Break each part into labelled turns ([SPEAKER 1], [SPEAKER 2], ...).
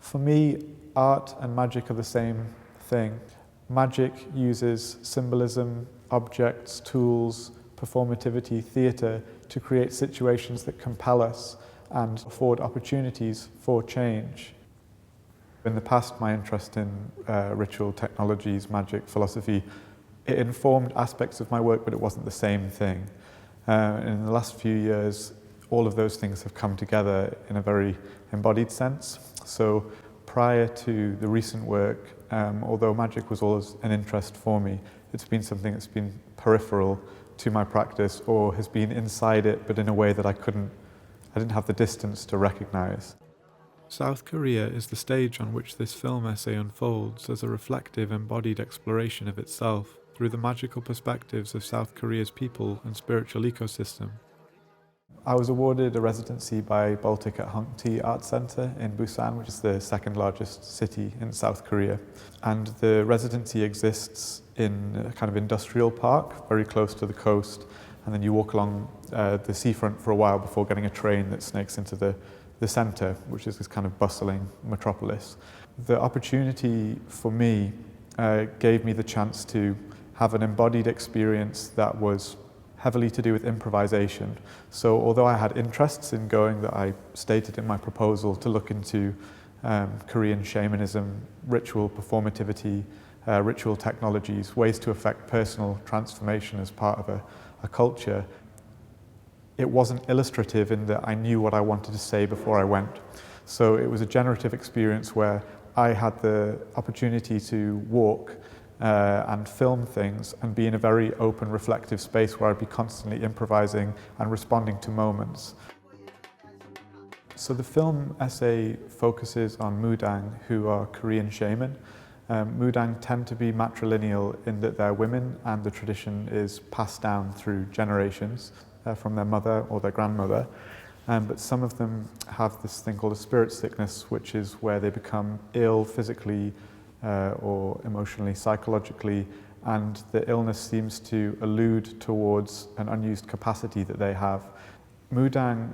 [SPEAKER 1] For me, art and magic are the same thing. Magic uses symbolism, objects, tools, performativity, theatre to create situations that compel us and afford opportunities for change. In the past, my interest in ritual technologies, magic, philosophy, it informed aspects of my work, but it wasn't the same thing. In the last few years, all of those things have come together in a very embodied sense. So prior to the recent work, although magic was always an interest for me, it's been something that's been peripheral to my practice or has been inside it, but in a way that I didn't have the distance to recognize. South Korea is the stage on which this film essay unfolds as a reflective, embodied exploration of itself through the magical perspectives of South Korea's people and spiritual ecosystem. I was awarded a residency by Baltic at Hongtae Art Center in Busan, which is the second largest city in South Korea. And the residency exists in a kind of industrial park, very close to the coast. And then you walk along the seafront for a while before getting a train that snakes into the center, which is this kind of bustling metropolis. The opportunity for me gave me the chance to have an embodied experience that was heavily to do with improvisation. So although I had interests in going that I stated in my proposal to look into Korean shamanism, ritual performativity, ritual technologies, ways to affect personal transformation as part of a culture, it wasn't illustrative in that I knew what I wanted to say before I went. So it was a generative experience where I had the opportunity to walk and film things and be in a very open, reflective space where I'd be constantly improvising and responding to moments. So the film essay focuses on Mudang, who are Korean shaman. Mudang tend to be matrilineal in that they're women and the tradition is passed down through generations from their mother or their grandmother. But some of them have this thing called a spirit sickness, which is where they become ill physically, or emotionally, psychologically, and the illness seems to allude towards an unused capacity that they have. Mudang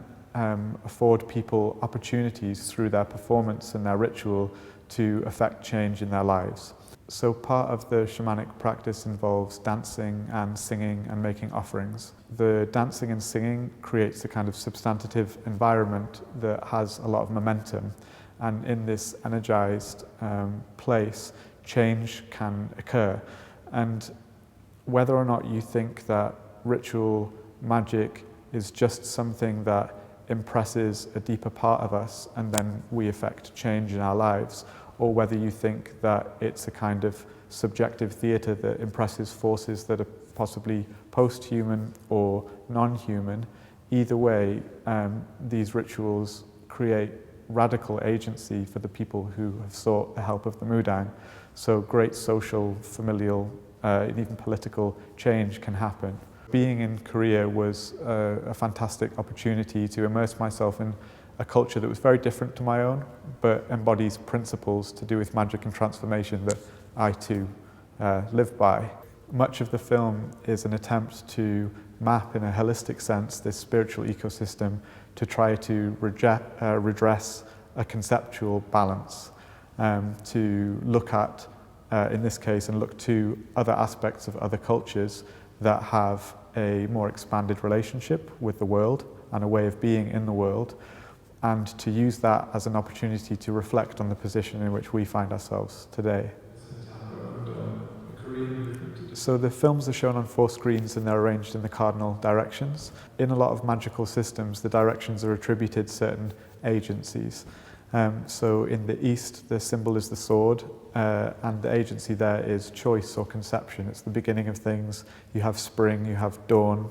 [SPEAKER 1] afford people opportunities through their performance and their ritual to affect change in their lives. So part of the shamanic practice involves dancing and singing and making offerings. The dancing and singing creates a kind of substantive environment that has a lot of momentum. And in this energized place, change can occur. And whether or not you think that ritual magic is just something that impresses a deeper part of us and then we affect change in our lives, or whether you think that it's a kind of subjective theatre that impresses forces that are possibly post-human or non-human, either way, these rituals create radical agency for the people who have sought the help of the Mudang. So great social, familial, and even political change can happen. Being in Korea was a fantastic opportunity to immerse myself in a culture that was very different to my own, but embodies principles to do with magic and transformation that I too live by. Much of the film is an attempt to map in a holistic sense this spiritual ecosystem to try to redress a conceptual balance, to look at, in this case, and look to other aspects of other cultures that have a more expanded relationship with the world and a way of being in the world, and to use that as an opportunity to reflect on the position in which we find ourselves today. So the films are shown on 4 screens and they're arranged in the cardinal directions. In a lot of magical systems, the directions are attributed certain agencies. So in the East, the symbol is the sword, and the agency there is choice or conception. It's the beginning of things. You have spring, you have dawn,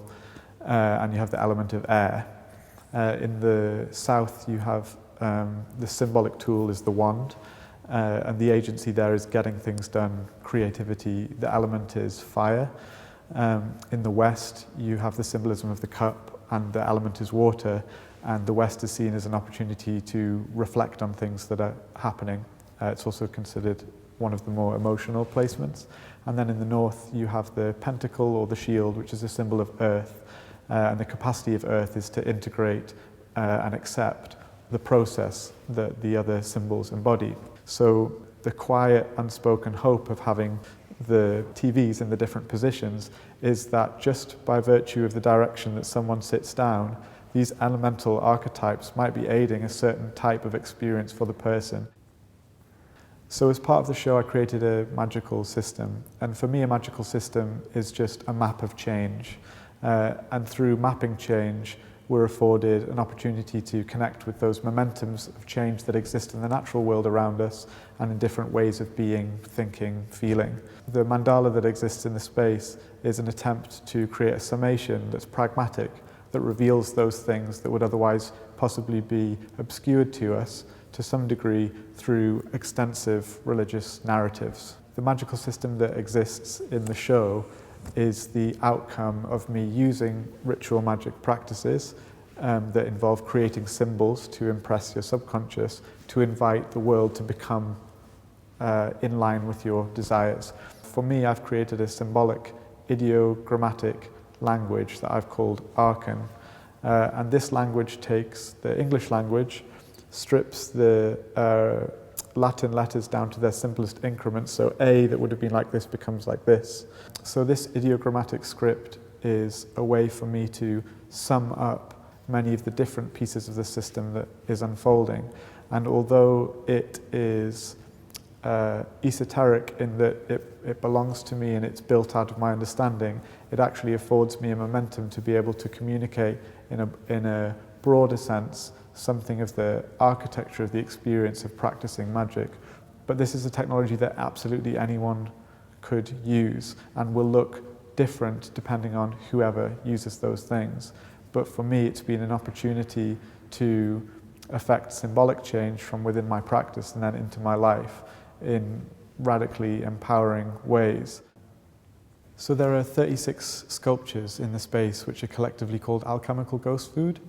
[SPEAKER 1] and you have the element of air. In the South, you have the symbolic tool is the wand, and the agency there is getting things done, creativity. The element is fire. In the West, you have the symbolism of the cup, and the element is water, and the West is seen as an opportunity to reflect on things that are happening. It's also considered one of the more emotional placements. And then in the North, you have the pentacle or the shield, which is a symbol of earth, and the capacity of earth is to integrate and accept the process that the other symbols embody. So the quiet, unspoken hope of having the TVs in the different positions is that just by virtue of the direction that someone sits down, these elemental archetypes might be aiding a certain type of experience for the person. So as part of the show, I created a magical system. And for me, a magical system is just a map of change. And through mapping change, we're afforded an opportunity to connect with those momentums of change that exist in the natural world around us and in different ways of being, thinking, feeling. The mandala that exists in the space is an attempt to create a summation that's pragmatic, that reveals those things that would otherwise possibly be obscured to us to some degree through extensive religious narratives. The magical system that exists in the show is the outcome of me using ritual magic practices that involve creating symbols to impress your subconscious, to invite the world to become in line with your desires. For me, I've created a symbolic, ideogrammatic language that I've called Arkan. And this language takes the English language, strips the Latin letters down to their simplest increments. So A that would have been like this becomes like this. So this ideogrammatic script is a way for me to sum up many of the different pieces of the system that is unfolding. And although it is esoteric in that it belongs to me and it's built out of my understanding, it actually affords me a momentum to be able to communicate in a broader sense something of the architecture of the experience of practicing magic. But this is a technology that absolutely anyone could use and will look different depending on whoever uses those things. But for me, it's been an opportunity to affect symbolic change from within my practice and then into my life in radically empowering ways. So there are 36 sculptures in the space which are collectively called alchemical ghost food.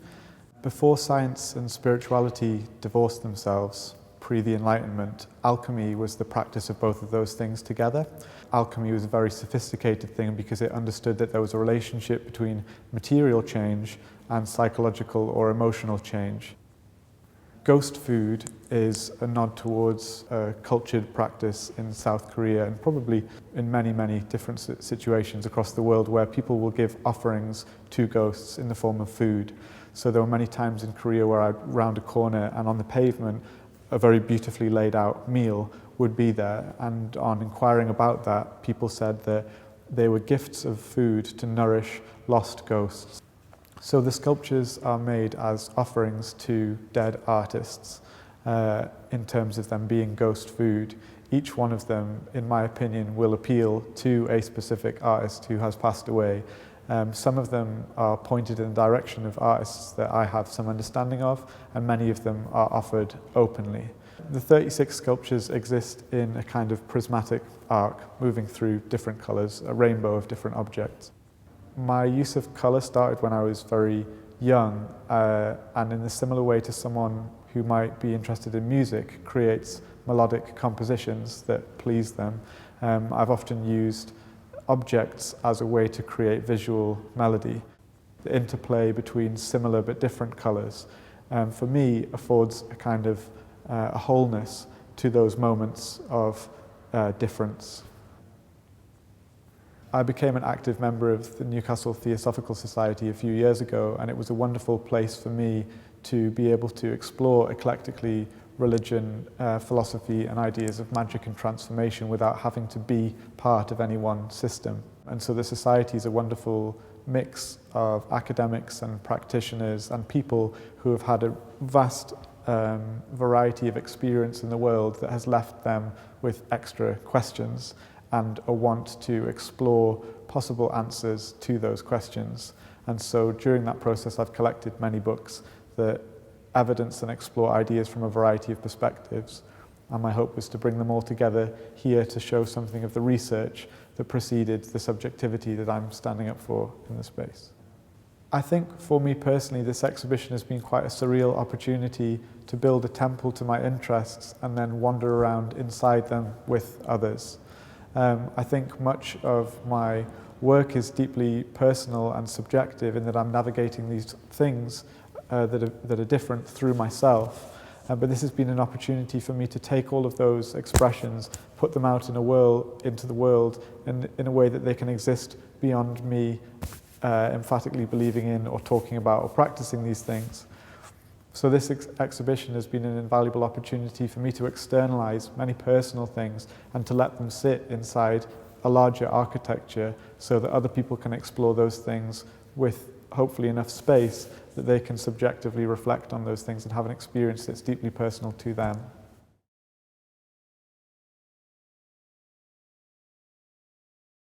[SPEAKER 1] Before science and spirituality divorced themselves, pre the Enlightenment, alchemy was the practice of both of those things together. Alchemy was a very sophisticated thing because it understood that there was a relationship between material change and psychological or emotional change. Ghost food is a nod towards a cultured practice in South Korea and probably in many, many different situations across the world where people will give offerings to ghosts in the form of food. So there were many times in Korea where I'd round a corner and on the pavement a very beautifully laid out meal would be there, and on inquiring about that, people said that they were gifts of food to nourish lost ghosts. So the sculptures are made as offerings to dead artists in terms of them being ghost food. Each one of them, in my opinion, will appeal to a specific artist who has passed away. Some of them are pointed in the direction of artists that I have some understanding of, and many of them are offered openly. The 36 sculptures exist in a kind of prismatic arc, moving through different colours, a rainbow of different objects. My use of colour started when I was very young, and in a similar way to someone who might be interested in music, creates melodic compositions that please them. I've often used objects as a way to create visual melody. The interplay between similar but different colours, for me, affords a kind of a wholeness to those moments of difference. I became an active member of the Newcastle Theosophical Society a few years ago, and it was a wonderful place for me to be able to explore eclectically religion, philosophy and ideas of magic and transformation without having to be part of any one system. And so the society is a wonderful mix of academics and practitioners and people who have had a vast variety of experience in the world that has left them with extra questions and a want to explore possible answers to those questions. And so during that process, I've collected many books that evidence and explore ideas from a variety of perspectives. And my hope was to bring them all together here to show something of the research that preceded the subjectivity that I'm standing up for in the space. I think for me personally, this exhibition has been quite a surreal opportunity to build a temple to my interests and then wander around inside them with others. I think much of my work is deeply personal and subjective in that I'm navigating these things that are different through myself. But this has been an opportunity for me to take all of those expressions, put them out into the world in a way that they can exist beyond me emphatically believing in or talking about or practicing these things. So this exhibition has been an invaluable opportunity for me to externalize many personal things and to let them sit inside a larger architecture so that other people can explore those things with hopefully enough space that they can subjectively reflect on those things and have an experience that's deeply personal to them.